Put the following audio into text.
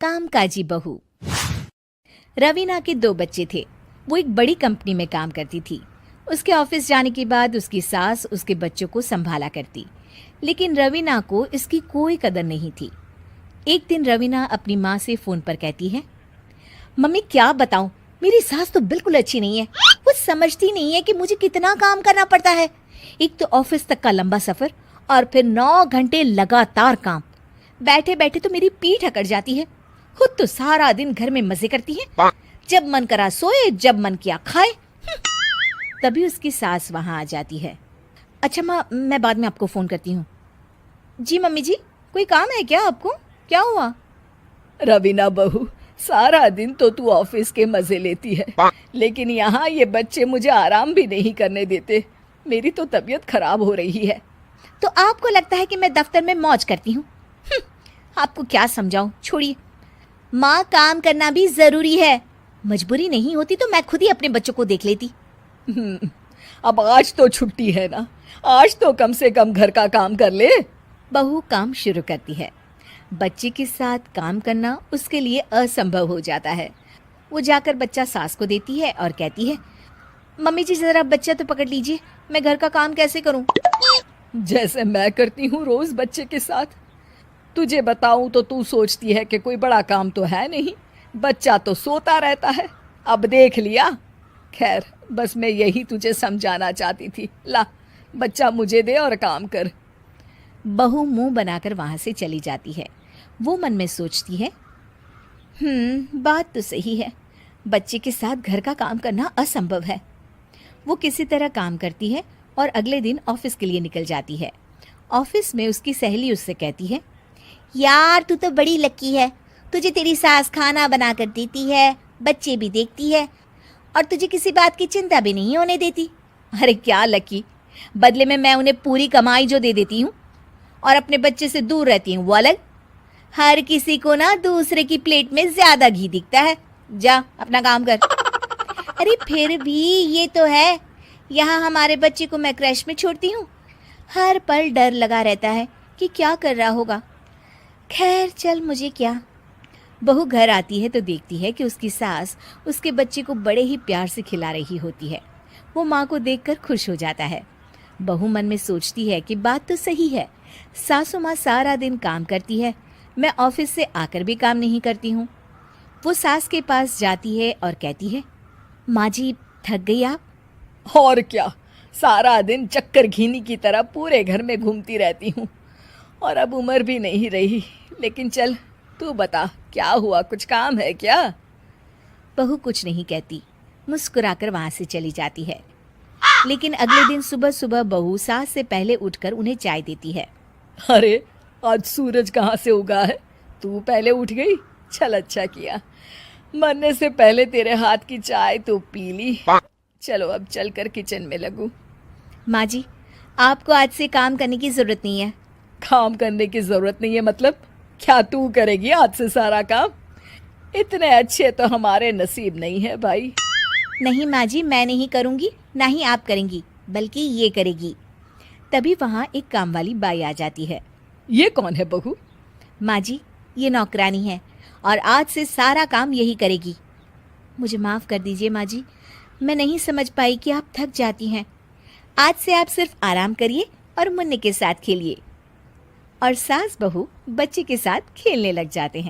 कामकाजी बहू। रवीना के 2 बच्चे थे। वो एक बड़ी कंपनी में काम करती थी। उसके ऑफिस जाने के बाद उसकी सास उसके बच्चों को संभाला करती, लेकिन रवीना को इसकी कोई कदर नहीं थी। एक दिन रवीना अपनी माँ से फ़ोन पर कहती है, मम्मी क्या बताऊं, मेरी सास तो बिल्कुल अच्छी नहीं है। वो समझती नहीं है कि मुझे कितना काम करना पड़ता है। एक तो ऑफिस तक का लंबा सफ़र और फिर 9 घंटे लगातार काम। बैठे बैठे तो मेरी पीठ अकड़ जाती है। खुद तो सारा दिन घर में मजे करती है, जब मन करा सोए, जब मन किया खाए। तभी उसकी सास वहां आ जाती है। अच्छा माँ, मैं बाद में आपको फ़ोन करती हूँ। जी मम्मी जी, कोई काम है क्या आपको? क्या हुआ? रवीना बहू, सारा दिन तो तू ऑफिस के मजे लेती है, लेकिन यहाँ ये बच्चे मुझे आराम भी नहीं करने देते। मेरी तो तबीयत खराब हो रही है। तो आपको लगता है कि मैं दफ्तर में मौज करती हूँ? आपको क्या समझाऊं, छोड़िए। माँ, काम करना भी जरूरी है। मजबूरी नहीं होती तो मैं खुद ही अपने बच्चों को देख लेती। अब आज तो छुट्टी है ना, आज तो कम से कम घर का काम कर ले। बहू काम शुरू करती है। बच्चे के साथ काम करना उसके लिए असंभव हो जाता है। वो जाकर बच्चा सास को देती है और कहती है, मम्मी जी जरा बच्चा तो पकड़ लीजिए, मैं घर का काम कैसे करूं? जैसे मैं करती हूँ रोज बच्चे के साथ। तुझे बताऊं तो तू सोचती है कि कोई बड़ा काम तो है नहीं, बच्चा तो सोता रहता है। अब देख लिया। खैर, बस मैं यही तुझे समझाना चाहती थी। ला, बच्चा मुझे दे और काम कर। बहू मुंह बनाकर वहां से चली जाती है। वो मन में सोचती है, बात तो सही है, बच्चे के साथ घर का काम करना असंभव है। वो किसी तरह काम करती है और अगले दिन ऑफिस के लिए निकल जाती है। ऑफिस में उसकी सहेली उससे कहती है, यार तू तो बड़ी लकी है, तुझे तेरी सास खाना बना कर देती है, बच्चे भी देखती है और तुझे किसी बात की चिंता भी नहीं होने देती। अरे क्या लकी, बदले में मैं उन्हें पूरी कमाई जो दे देती हूँ और अपने बच्चे से दूर रहती हूँ वो अलग। हर किसी को ना दूसरे की प्लेट में ज्यादा घी दिखता है। जा अपना काम कर। अरे फिर भी ये तो है, यहाँ हमारे बच्चे को मैं क्रैश में छोड़ती हूँ, हर पल डर लगा रहता है कि क्या कर रहा होगा। खैर चल, मुझे क्या। बहू घर आती है तो देखती है कि उसकी सास उसके बच्चे को बड़े ही प्यार से खिला रही होती है। वो माँ को देखकर खुश हो जाता है। बहू मन में सोचती है कि बात तो सही है, सासू माँ सारा दिन काम करती है, मैं ऑफिस से आकर भी काम नहीं करती हूँ। वो सास के पास जाती है और कहती है, माँ जी थक गई आप? और क्या, सारा दिन चक्कर घीनी की तरह पूरे घर में घूमती रहती हूँ और अब उम्र भी नहीं रही। लेकिन चल, तू बता क्या हुआ, कुछ काम है क्या? बहू कुछ नहीं कहती, मुस्कुराकर वहां से चली जाती है। लेकिन अगले दिन सुबह सुबह बहू सास से पहले उठकर उन्हें चाय देती है। अरे, आज सूरज कहाँ से उगा है? तू पहले उठ गई, चल अच्छा किया। मरने से पहले तेरे हाथ की चाय तो पी ली। चलो अब चलकर किचन में लगूं। माँ जी, आपको आज से काम करने की जरूरत नहीं है। काम करने की जरूरत नहीं है मतलब? क्या तू करेगी आज से सारा काम? इतने अच्छे तो हमारे नसीब नहीं है भाई। नहीं माँ जी, मैं नहीं करूँगी, ना ही आप करेंगी, बल्कि ये करेगी। तभी वहाँ एक काम वाली बाई आ जाती है। ये कौन है बहू? माँ जी, ये नौकरानी है और आज से सारा काम यही करेगी। मुझे माफ़ कर दीजिए माँ जी, मैं नहीं समझ पाई कि आप थक जाती हैं। आज से आप सिर्फ आराम करिए और मुन्ने के साथ खेलिए। और सास बहू बच्चे के साथ खेलने लग जाते हैं।